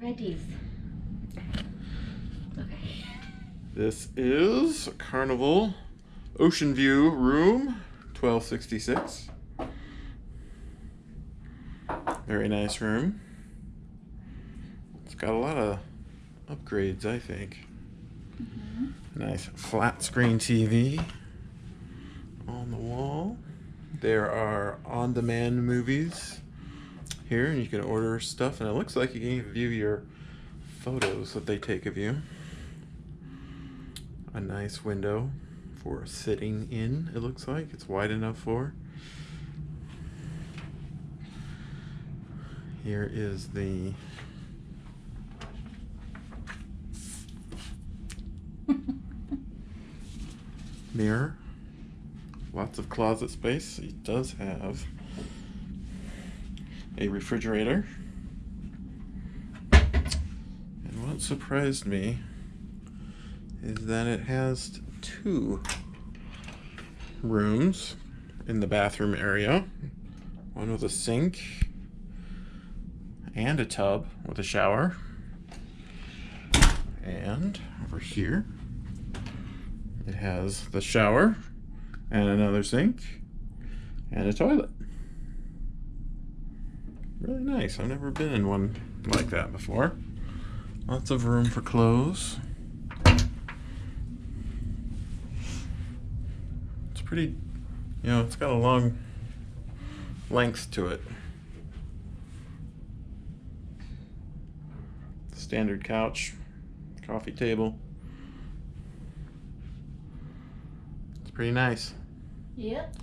Reddies. Okay. This is a Carnival Ocean View room, 1266. Very nice room. It's got a lot of upgrades, I think. Nice flat screen TV on the wall. There are on-demand movies here, and you can order stuff, and it looks like you can even view your photos that they take of you. A nice window for sitting in, it looks like. It's wide enough for. Here is the mirror. Lots of closet space. It does have a refrigerator. And what surprised me is that it has two rooms in the bathroom area. One with a sink and a tub with a shower. And over here, it has the shower and another sink and a toilet. Really nice. I've never been in one like that before. Lots of room for clothes. It's pretty, it's got a long length to it. Standard couch, coffee table. It's pretty nice. Yep.